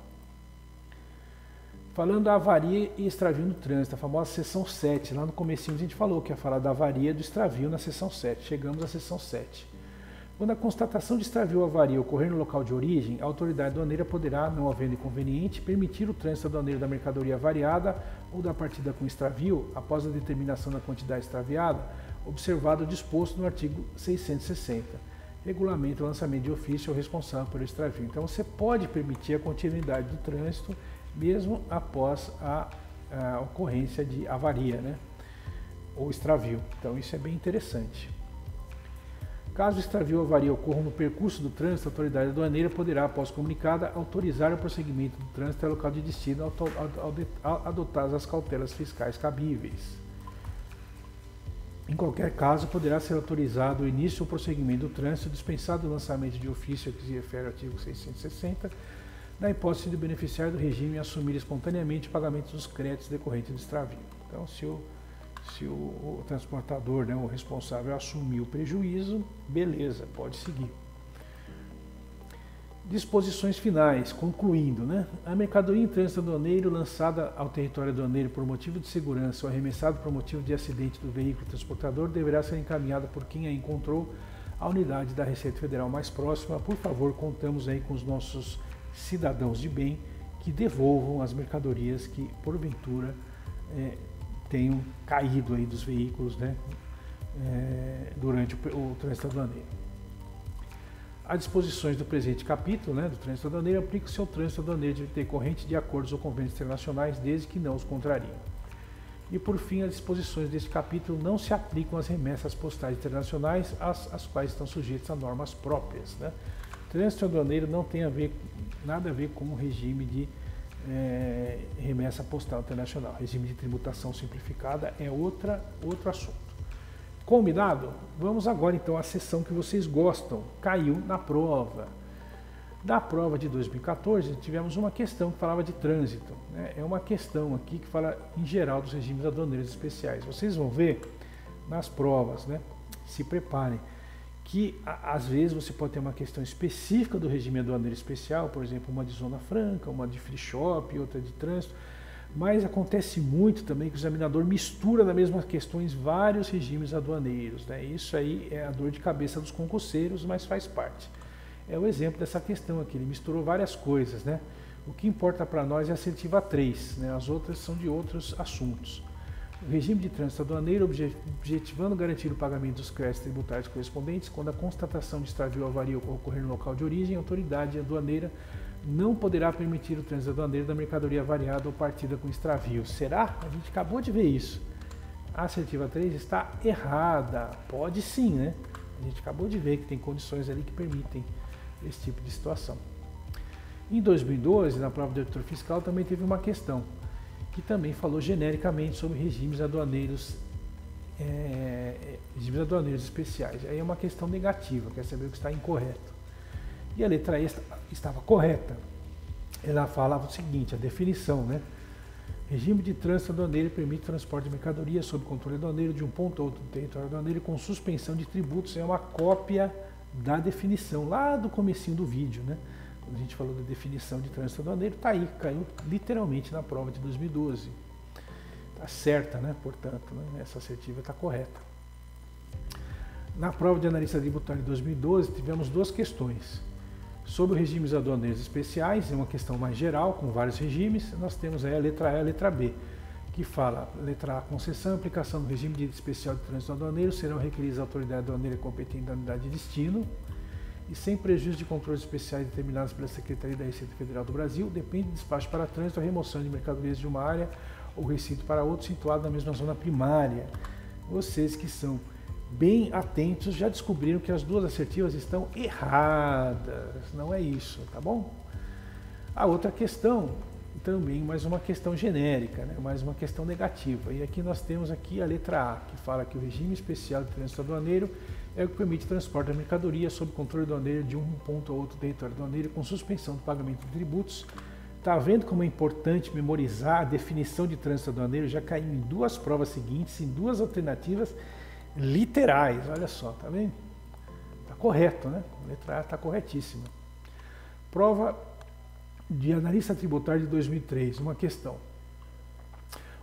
Falando da avaria e extravio no trânsito, a famosa seção 7, lá no comecinho a gente falou que ia falar da avaria e do extravio na seção 7, chegamos à seção 7. Quando a constatação de extravio ou avaria ocorrer no local de origem, a autoridade aduaneira poderá, não havendo inconveniente, permitir o trânsito aduaneiro da mercadoria variada ou da partida com extravio, após a determinação da quantidade extraviada, observado o disposto no artigo 660. Regulamenta o lançamento de ofício ao responsável pelo extravio. Então, você pode permitir a continuidade do trânsito mesmo após a ocorrência de avaria, né? Ou extravio. Então, isso é bem interessante. Caso o extravio ou avaria ocorra no percurso do trânsito, a autoridade aduaneira poderá, após comunicada, autorizar o prosseguimento do trânsito ao local de destino ao adotar as cautelas fiscais cabíveis. Em qualquer caso, poderá ser autorizado o início ou prosseguimento do trânsito, dispensado o lançamento de ofício que se refere ao artigo 660, na hipótese do beneficiário do regime assumir espontaneamente o pagamento dos créditos decorrentes do extravio. Então, se o transportador, né, o responsável, assumir o prejuízo, beleza, pode seguir. Disposições finais, concluindo, né? A mercadoria em trânsito aduaneiro lançada ao território aduaneiro por motivo de segurança ou arremessada por motivo de acidente do veículo transportador deverá ser encaminhada por quem a encontrou à unidade da Receita Federal mais próxima. Por favor, contamos aí com os nossos cidadãos de bem que devolvam as mercadorias que, porventura, tenham caído aí dos veículos, né, durante o trânsito aduaneiro. As disposições do presente capítulo, né, do trânsito aduaneiro, aplicam-se ao trânsito aduaneiro decorrente de acordos ou convênios internacionais, desde que não os contrariem. E, por fim, as disposições deste capítulo não se aplicam às remessas postais internacionais, às quais estão sujeitas a normas próprias, né. Trânsito aduaneiro não tem nada a ver com o regime de remessa postal internacional. Regime de tributação simplificada é outro assunto. Combinado? Vamos agora então à sessão que vocês gostam. Caiu na prova. Da prova de 2014, tivemos uma questão que falava de trânsito, né? É uma questão aqui que fala em geral dos regimes aduaneiros especiais. Vocês vão ver nas provas, né? Se preparem, que às vezes você pode ter uma questão específica do regime aduaneiro especial, por exemplo, uma de zona franca, uma de free shop, outra de trânsito, mas acontece muito também que o examinador mistura nas mesmas questões vários regimes aduaneiros, né? Isso aí é a dor de cabeça dos concurseiros, mas faz parte. É o exemplo dessa questão aqui, ele misturou várias coisas, né? O que importa para nós é a assertiva 3, né? As outras são de outros assuntos. O regime de trânsito aduaneiro, objetivando garantir o pagamento dos créditos tributários correspondentes, quando a constatação de extravio ou avaria ocorrer no local de origem, a autoridade aduaneira não poderá permitir o trânsito aduaneiro da mercadoria variada ou partida com extravio. Será? A gente acabou de ver isso. A assertiva 3 está errada. Pode sim, né? A gente acabou de ver que tem condições ali que permitem esse tipo de situação. Em 2012, na prova de auditor fiscal, também teve uma questão que também falou genericamente sobre regimes aduaneiros especiais. Aí é uma questão negativa, quer saber o que está incorreto. E a letra E estava correta. Ela falava o seguinte, a definição, né? Regime de trânsito aduaneiro permite o transporte de mercadorias sob controle aduaneiro de um ponto a outro do território aduaneiro com suspensão de tributos. É uma cópia da definição lá do comecinho do vídeo, né? Quando a gente falou da definição de trânsito aduaneiro, tá aí, caiu literalmente na prova de 2012. Tá certa, né? Portanto, né? Essa assertiva está correta. Na prova de analista tributário de 2012, tivemos duas questões. Sobre os regimes aduaneiros especiais, é uma questão mais geral, com vários regimes, nós temos aí a letra E e a letra B, que fala, letra A, concessão e aplicação do regime especial de trânsito aduaneiro serão requeridas à autoridade aduaneira competente da unidade de destino e sem prejuízo de controles especiais determinados pela Secretaria da Receita Federal do Brasil, depende do despacho para trânsito, a remoção de mercadorias de uma área ou recinto para outra situado na mesma zona primária. Vocês que são bem atentos já descobriram que as duas assertivas estão erradas, não é isso, tá bom? A outra questão, também mais uma questão genérica, né? Mais uma questão negativa. E aqui nós temos aqui a letra A, que fala que o regime especial de trânsito aduaneiro é o que permite o transporte da mercadoria sob controle aduaneiro de um ponto a outro território aduaneiro com suspensão do pagamento de tributos. Tá vendo como é importante memorizar a definição de trânsito aduaneiro? Já caiu em duas provas seguintes, em duas alternativas literais, olha só, tá vendo? Tá correto, né? A letra A tá corretíssima. Prova de analista tributário de 2003, uma questão.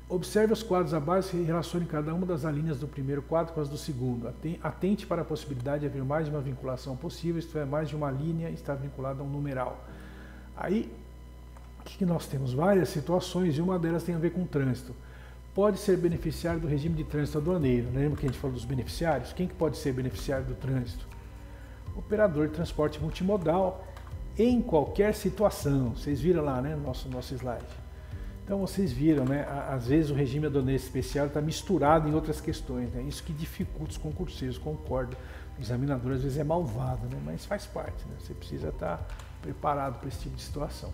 Observe os quadros abaixo e relacione cada uma das alíneas do primeiro quadro com as do segundo. Atente para a possibilidade de haver mais de uma vinculação possível, isto é, mais de uma linha está vinculada a um numeral. Aí, o que nós temos? Várias situações e uma delas tem a ver com trânsito. Pode ser beneficiário do regime de trânsito aduaneiro. Lembra que a gente falou dos beneficiários? Quem que pode ser beneficiário do trânsito? Operador de transporte multimodal em qualquer situação. Vocês viram lá, né, no nosso slide. Então vocês viram, né, às vezes o regime aduaneiro especial está misturado em outras questões, né? Isso que dificulta os concurseiros, concordo. O examinador às vezes é malvado, né? Mas faz parte, né? Você precisa estar preparado para esse tipo de situação.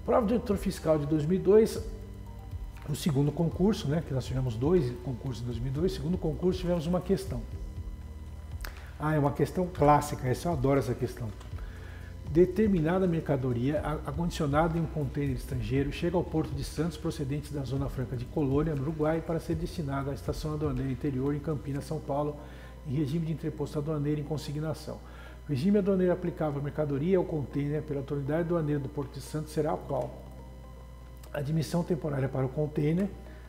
Prova de auditor fiscal de 2002, o segundo concurso, né, que nós tivemos 2 concursos em 2002, segundo concurso tivemos uma questão. É uma questão clássica, essa eu adoro essa questão. Determinada mercadoria acondicionada em um contêiner estrangeiro chega ao Porto de Santos procedente da Zona Franca de Colônia, no Uruguai, para ser destinada à Estação Aduaneira Interior em Campinas, São Paulo, em regime de entreposto aduaneiro em consignação. O regime aduaneiro aplicável à mercadoria ao contêiner pela autoridade aduaneira do Porto de Santos será o qual? Admissão temporária para o contêiner,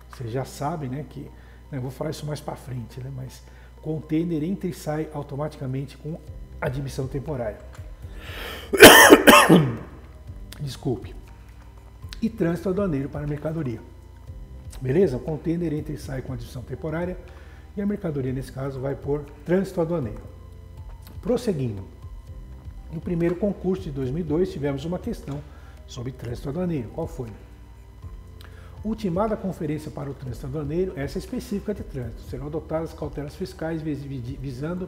você já sabe, né, que, eu vou falar isso mais para frente, né, mas contêiner entra e sai automaticamente com admissão temporária. Desculpe. E trânsito aduaneiro para a mercadoria. Beleza? O contêiner entra e sai com admissão temporária e a mercadoria, nesse caso, vai por trânsito aduaneiro. Prosseguindo. No primeiro concurso de 2002, tivemos uma questão sobre trânsito aduaneiro. Qual foi? Ultimada a conferência para o trânsito aduaneiro, essa é específica de trânsito, serão adotadas cautelas fiscais visando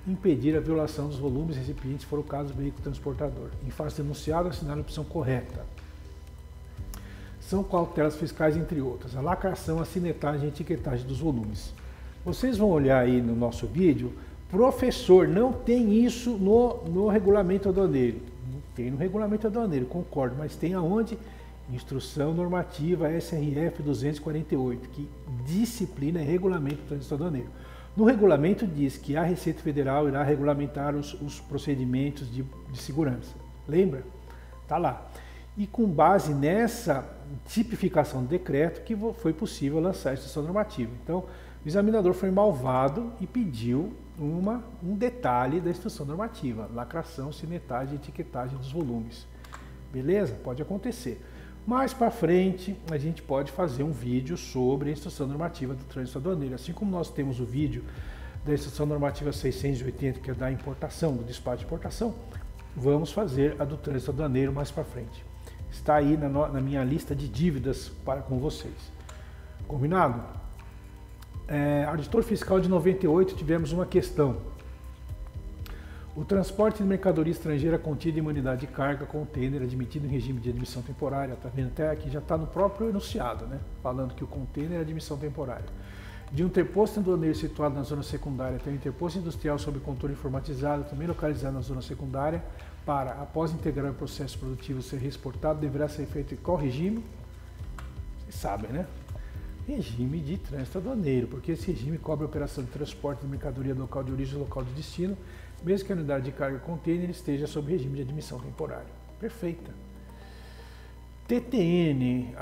impedir a violação dos volumes recipientes, se for o caso do veículo transportador. Em face do enunciado, assinar a opção correta. São cautelas fiscais, entre outras, a lacração, a sinetagem e a etiquetagem dos volumes. Vocês vão olhar aí no nosso vídeo, professor, não tem isso no regulamento aduaneiro. Não tem no regulamento aduaneiro, concordo, mas tem aonde? Instrução Normativa SRF 248, que disciplina e regulamento do trânsito aduaneiro. No regulamento diz que a Receita Federal irá regulamentar os procedimentos de segurança. Lembra? Está lá. E com base nessa tipificação do decreto que foi possível lançar a instrução normativa. Então, o examinador foi malvado e pediu um detalhe da instrução normativa, lacração, sinetagem e etiquetagem dos volumes. Beleza? Pode acontecer. Mais para frente, a gente pode fazer um vídeo sobre a instrução normativa do trânsito aduaneiro. Assim como nós temos o vídeo da instrução normativa 680, que é da importação, do despacho de importação, vamos fazer a do trânsito aduaneiro mais para frente. Está aí na minha lista de dívidas para com vocês. Combinado? Auditor fiscal de 98, tivemos uma questão. O transporte de mercadoria estrangeira contida em uma unidade de carga, contêiner, admitido em regime de admissão temporária, está vendo até aqui, já está no próprio enunciado, né? Falando que o contêiner é admissão temporária. De um interposto aduaneiro situado na zona secundária até um interposto industrial sob controle informatizado, também localizado na zona secundária, para, após integrar o processo produtivo ser reexportado, deverá ser feito em qual regime? Vocês sabem, né? Regime de trânsito aduaneiro, porque esse regime cobre a operação de transporte de mercadoria do local de origem ao local de destino, mesmo que a unidade de carga contêiner esteja sob regime de admissão temporária. Perfeita. TTN,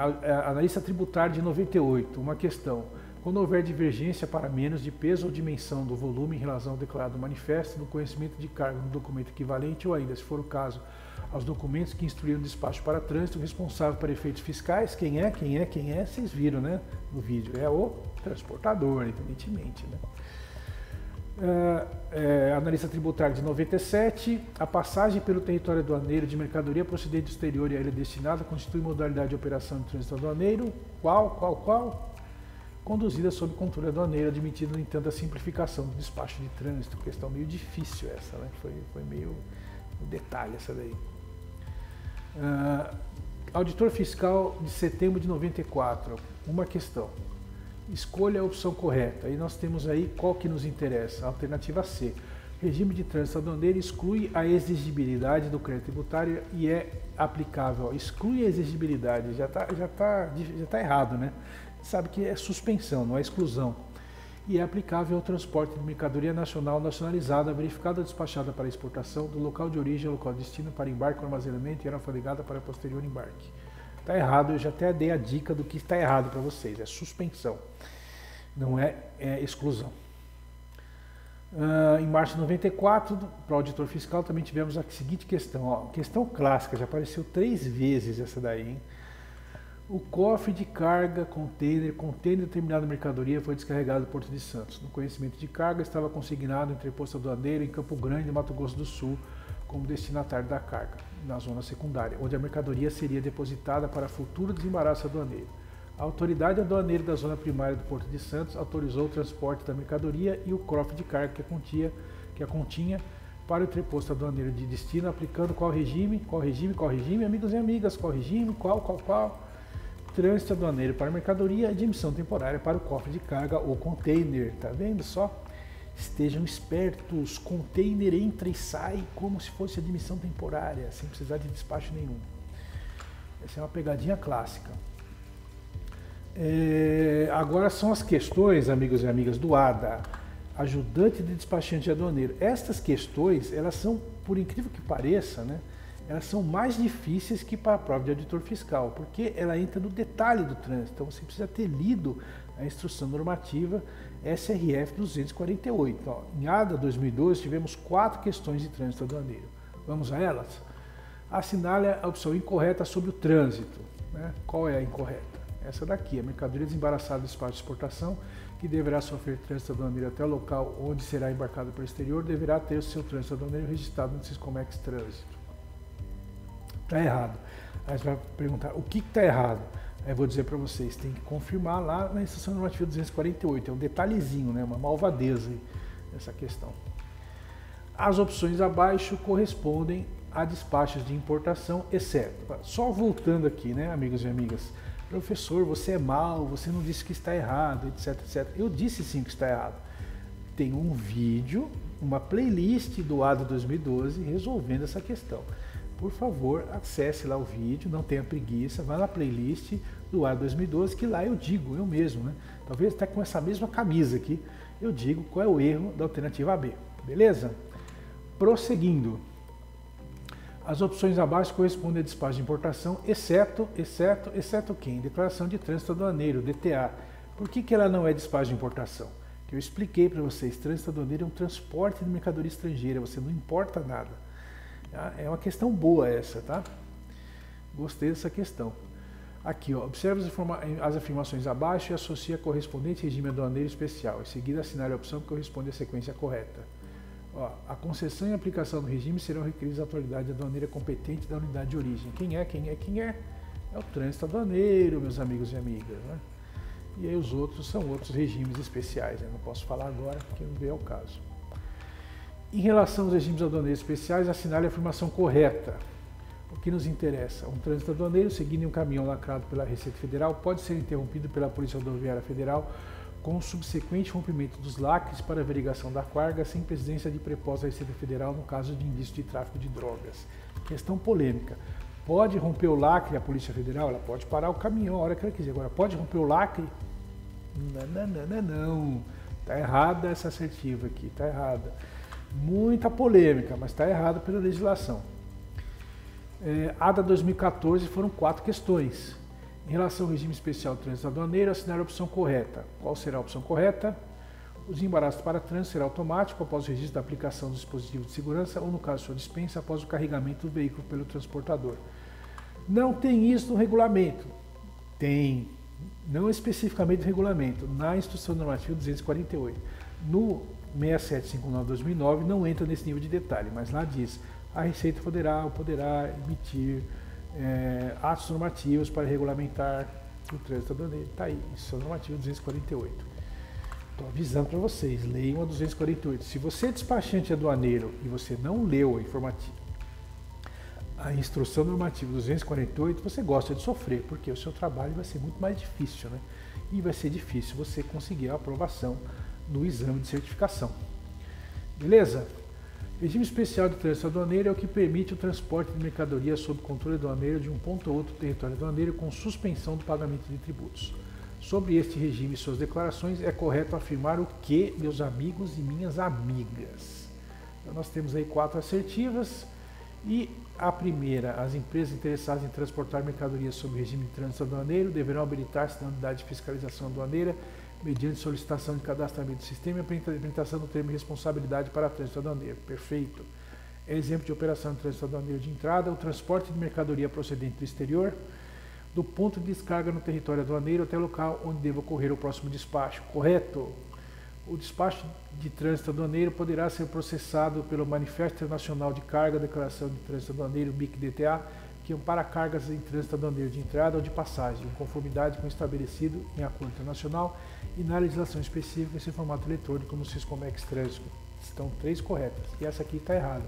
analista tributário de 98, uma questão. quando houver divergência para menos de peso ou dimensão do volume em relação ao declarado no manifesto, no conhecimento de carga no documento equivalente ou ainda, se for o caso, aos documentos que instruíram o despacho para trânsito, responsável para efeitos fiscais, quem é, vocês viram, né, no vídeo, é o transportador, evidentemente, né. Analista tributário de 97, a passagem pelo território aduaneiro de mercadoria procedente do exterior e a ele destinada constitui modalidade de operação de trânsito aduaneiro, qual? Conduzida sob controle aduaneiro, admitindo, no entanto, a simplificação do despacho de trânsito, questão meio difícil essa, né? Foi meio no detalhe essa daí. Auditor fiscal de setembro de 94, uma questão. Escolha a opção correta. E nós temos aí qual que nos interessa. Alternativa C. Regime de trânsito aduaneiro exclui a exigibilidade do crédito tributário e é aplicável. Exclui a exigibilidade. Já tá errado, né? Sabe que é suspensão, não é exclusão. E é aplicável ao transporte de mercadoria nacional nacionalizada, verificada ou despachada para exportação do local de origem ao local de destino para embarque ou armazenamento e alfandegária para posterior embarque. Está errado, eu já até dei a dica do que está errado para vocês, é suspensão, não é exclusão. Em março de 94, para o auditor fiscal, também tivemos a seguinte questão, ó, questão clássica, já apareceu 3 vezes essa daí, hein? O cofre de carga, container determinada mercadoria foi descarregado do Porto de Santos. No conhecimento de carga estava consignado entre entreposto aduaneiro em Campo Grande, Mato Grosso do Sul, como destinatário da carga, na zona secundária, onde a mercadoria seria depositada para futuro desembaraço aduaneiro. A autoridade aduaneira da zona primária do Porto de Santos autorizou o transporte da mercadoria e o cofre de carga que a continha para o entreposto aduaneiro de destino, aplicando qual regime, amigos e amigas, qual regime, qual? Trânsito aduaneiro para mercadoria e de emissão temporária para o cofre de carga ou container, tá vendo só? Estejam espertos, container entra e sai como se fosse admissão temporária, sem precisar de despacho nenhum. Essa é uma pegadinha clássica. Agora são as questões, amigos e amigas, do ADA, ajudante de despachante aduaneiro. Estas questões, elas são, por incrível que pareça, né, elas são mais difíceis que para a prova de auditor fiscal, porque ela entra no detalhe do trânsito. Então você precisa ter lido a instrução normativa SRF 248. Ó, em ADA 2012 tivemos 4 questões de trânsito aduaneiro. Vamos a elas? Assinale a opção incorreta sobre o trânsito. Né? Qual é a incorreta? Essa daqui, a mercadoria desembaraçada do espaço de exportação, que deverá sofrer trânsito aduaneiro até o local onde será embarcado para o exterior, deverá ter o seu trânsito aduaneiro registrado no Siscomex Trânsito. Está errado. Aí você vai perguntar, o que está errado? Aí eu vou dizer para vocês, tem que confirmar lá na instrução normativa 248, é um detalhezinho, né? Uma malvadeza aí, essa questão. As opções abaixo correspondem a despachos de importação, exceto, só voltando aqui, né, amigos e amigas, professor, você é mau, você não disse que está errado, etc, etc. Eu disse sim que está errado. Tem um vídeo, uma playlist do ADA 2012 resolvendo essa questão. Por favor, acesse lá o vídeo, não tenha preguiça, vá na playlist do ADA 2012, que lá eu digo, eu mesmo, né? Talvez até com essa mesma camisa aqui, eu digo qual é o erro da alternativa B, beleza? Prosseguindo. As opções abaixo correspondem a despacho de importação, exceto quem? Declaração de trânsito aduaneiro, DTA. Por que ela não é despacho de importação? Que eu expliquei para vocês, trânsito aduaneiro é um transporte de mercadoria estrangeira, você não importa nada. É uma questão boa essa, tá? Gostei dessa questão. Aqui, ó, observe as afirmações abaixo e associe a correspondente regime aduaneiro especial. Em seguida, assinale a opção que corresponde à sequência correta. Ó, a concessão e aplicação do regime serão requeridas à autoridade aduaneira competente da unidade de origem. Quem é? É o trânsito aduaneiro, meus amigos e amigas, né? E aí os outros são outros regimes especiais. Eu não posso falar agora porque não veio ao caso. Em relação aos regimes aduaneiros especiais, assinale a afirmação correta. O que nos interessa? Um trânsito aduaneiro seguindo um caminhão lacrado pela Receita Federal pode ser interrompido pela Polícia Rodoviária Federal com o subsequente rompimento dos lacres para averiguação da carga sem presença de preposto da Receita Federal no caso de indício de tráfico de drogas. Questão polêmica. Pode romper o lacre a Polícia Federal? Ela pode parar o caminhão a hora que ela quiser. Agora, pode romper o lacre? Não. Está errada essa assertiva aqui, está errada. Muita polêmica, mas está errado pela legislação. ADA 2014 foram 4 questões. Em relação ao regime especial de trânsito aduaneiro, assinar a opção correta. Qual será a opção correta? O desembaraço para trânsito será automático após o registro da aplicação do dispositivo de segurança ou, no caso de sua dispensa, após o carregamento do veículo pelo transportador. Não tem isso no regulamento. Tem, não especificamente no regulamento, na Instrução Normativa 248. No 6759/2009 não entra nesse nível de detalhe, mas lá diz: a Receita Federal poderá emitir atos normativos para regulamentar o trânsito aduaneiro. Está aí, Instrução Normativa 248. Estou avisando para vocês, leiam a 248. Se você é despachante aduaneiro e você não leu a Instrução Normativa 248, você gosta de sofrer, porque o seu trabalho vai ser muito mais difícil, né? E vai ser difícil você conseguir a aprovação no exame de certificação. Beleza? Regime especial de trânsito aduaneiro é o que permite o transporte de mercadorias sob controle aduaneiro de um ponto a outro do território aduaneiro com suspensão do pagamento de tributos. Sobre este regime e suas declarações, é correto afirmar o que, meus amigos e minhas amigas? Então, nós temos aí 4 assertivas e a primeira: as empresas interessadas em transportar mercadorias sob o regime de trânsito aduaneiro deverão habilitar-se na unidade de fiscalização aduaneira mediante solicitação de cadastramento do sistema e apresentação do termo de responsabilidade para trânsito aduaneiro. Perfeito. É exemplo de operação de trânsito aduaneiro de entrada: o transporte de mercadoria procedente do exterior, do ponto de descarga no território aduaneiro até o local onde deva ocorrer o próximo despacho. Correto. O despacho de trânsito aduaneiro poderá ser processado pelo Manifesto Internacional de Carga, Declaração de Trânsito Aduaneiro, MIC-DTA, que ampara cargas em trânsito aduaneiro de entrada ou de passagem, em conformidade com o estabelecido em acordo internacional e na legislação específica em seu formato eletrônico no Siscomex Trânsito. Estão 3 corretas. E essa aqui está errada.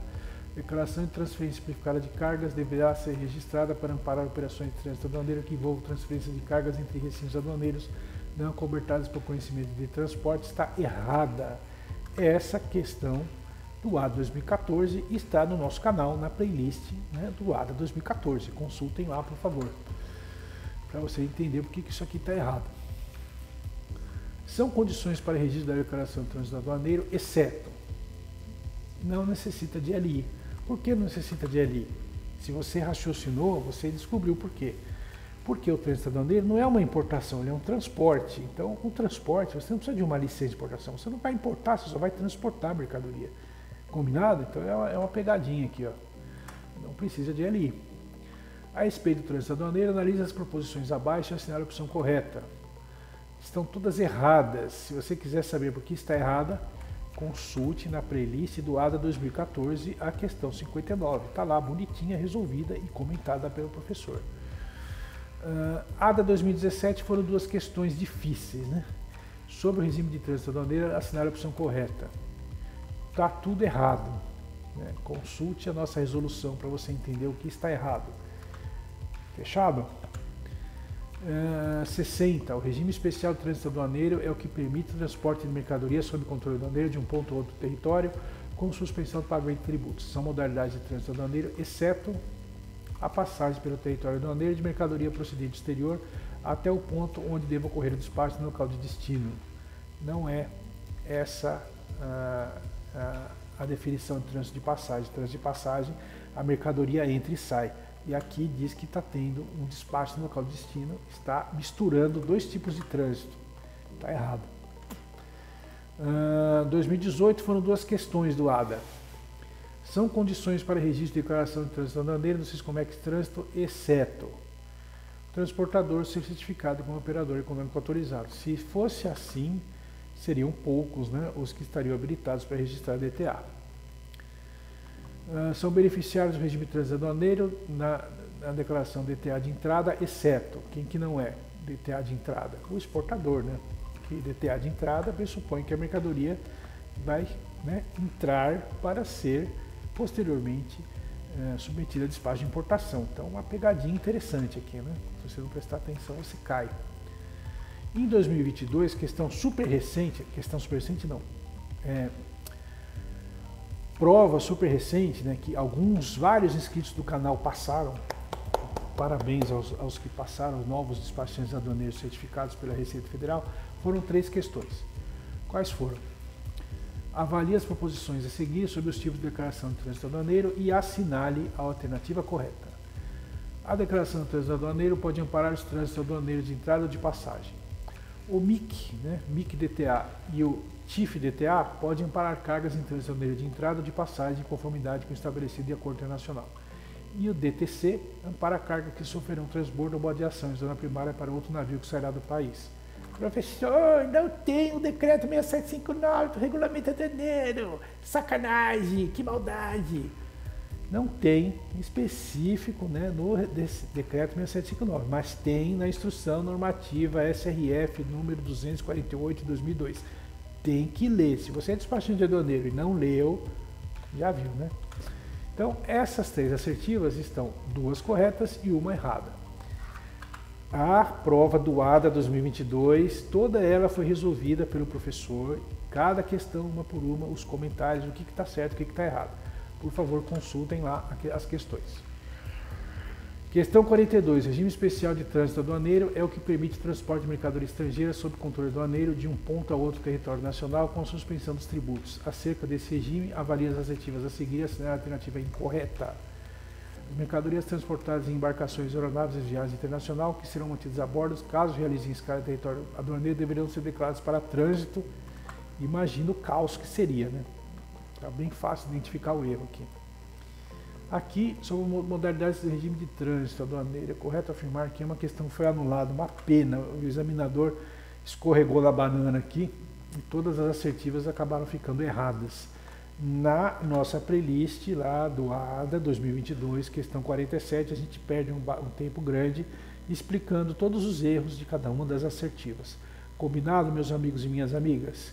Declaração de transferência simplificada de cargas deverá ser registrada para amparar operações de trânsito aduaneiro que envolvam transferência de cargas entre recintos aduaneiros não cobertadas por conhecimento de transporte. Está errada. Essa questão do ADA 2014 está no nosso canal, na playlist, né, do ADA 2014. Consultem lá, por favor, para você entender por que isso aqui está errado. São condições para registro da declaração de trânsito aduaneiro, exceto não necessita de LI. Por que não necessita de LI? Se você raciocinou, você descobriu por quê. Porque o trânsito aduaneiro não é uma importação, ele é um transporte. Então, o transporte, você não precisa de uma licença de importação. Você não vai importar, você só vai transportar a mercadoria. Combinado? Então, é uma pegadinha aqui, ó. Não precisa de LI. A respeito do trânsito aduaneiro, analise as proposições abaixo e assinale a opção correta. Estão todas erradas. Se você quiser saber por que está errada, consulte na playlist do ADA 2014 a questão 59. Está lá, bonitinha, resolvida e comentada pelo professor. ADA 2017 foram 2 questões difíceis, né? Sobre o regime de trânsito aduaneiro, assinale a opção correta. Está tudo errado, né? Consulte a nossa resolução para você entender o que está errado. Fechado? 60. O regime especial de trânsito aduaneiro é o que permite o transporte de mercadorias sob controle aduaneiro de um ponto a outro território com suspensão do pagamento de tributos. São modalidades de trânsito aduaneiro, exceto a passagem pelo território aduaneiro de mercadoria procedente do exterior até o ponto onde deva ocorrer o despacho no local de destino. Não é essa a definição de trânsito de passagem. Trânsito de passagem, a mercadoria entra e sai. E aqui diz que está tendo um despacho no local de destino, está misturando 2 tipos de trânsito. Está errado. 2018 foram 2 questões do ADA. São condições para registro de declaração de trânsito aduaneiro no Siscomex Trânsito, exceto o transportador ser certificado como operador econômico autorizado. Se fosse assim, seriam poucos, né, os que estariam habilitados para registrar DTA. São beneficiários do regime de trânsito aduaneiro na declaração DTA de entrada, exceto quem que não é DTA de entrada? O exportador, né? Que DTA de entrada pressupõe que a mercadoria vai, né, entrar para ser posteriormente submetida a despacho de importação. Então, uma pegadinha interessante aqui, né? Se você não prestar atenção, você cai. Em 2022, questão super recente não, prova super recente, né, que vários inscritos do canal passaram. Parabéns aos que passaram, os novos despachantes aduaneiros certificados pela Receita Federal. Foram 3 questões. Quais foram? Avalie as proposições a seguir sobre os tipos de declaração de trânsito aduaneiro e assinale a alternativa correta. A declaração do trânsito aduaneiro pode amparar os trânsitos aduaneiros de entrada ou de passagem. O MIC, MIC-DTA e o TIF-DTA podem amparar cargas em trânsito aduaneiro de entrada ou de passagem em conformidade com o estabelecido de acordo internacional. E o DTC ampara a carga que sofrerá um transbordo ou bodeação em zona primária para outro navio que sairá do país. Professor, não tem o decreto 6759 do regulamento aduaneiro. Sacanagem, que maldade. Não tem específico no decreto 6759, mas tem na instrução normativa SRF número 248 de 2002. Tem que ler. Se você é despachante de aduaneiro e não leu, já viu, né? Então, essas 3 assertivas estão 2 corretas e 1 errada. A prova do ADA 2022, toda ela foi resolvida pelo professor, cada questão, uma por uma, os comentários, o que está certo, o que está errado. Por favor, consultem lá as questões. Questão 42. Regime especial de trânsito aduaneiro é o que permite o transporte de mercadoria estrangeira sob controle aduaneiro de um ponto a outro território nacional com a suspensão dos tributos. Acerca desse regime, avalie as assertivas a seguir e assinale a alternativa incorreta. As mercadorias transportadas em embarcações, aeronaves e viagens internacional que serão mantidas a bordo, caso realizem escala em território aduaneiro, deverão ser declaradas para trânsito. Imagina o caos que seria, né? Está bem fácil identificar o erro aqui. Aqui, sobre modalidades do regime de trânsito aduaneiro, é correto afirmar que uma questão foi anulada, uma pena, o examinador escorregou na banana aqui e todas as assertivas acabaram ficando erradas. Na nossa playlist lá do ADA 2022, questão 47, a gente perde um tempo grande explicando todos os erros de cada uma das assertivas. Combinado, meus amigos e minhas amigas?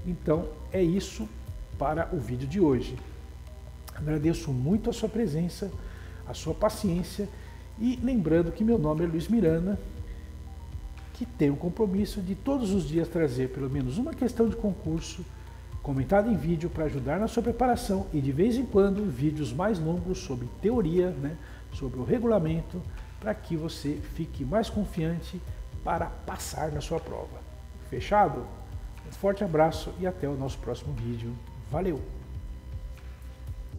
Então, é isso para o vídeo de hoje. Agradeço muito a sua presença, a sua paciência e lembrando que meu nome é Luiz Miranda, que tem o compromisso de todos os dias trazer pelo menos uma questão de concurso comentada em vídeo para ajudar na sua preparação e de vez em quando vídeos mais longos sobre teoria, sobre o regulamento, para que você fique mais confiante para passar na sua prova. Fechado? Um forte abraço e até o nosso próximo vídeo. Valeu!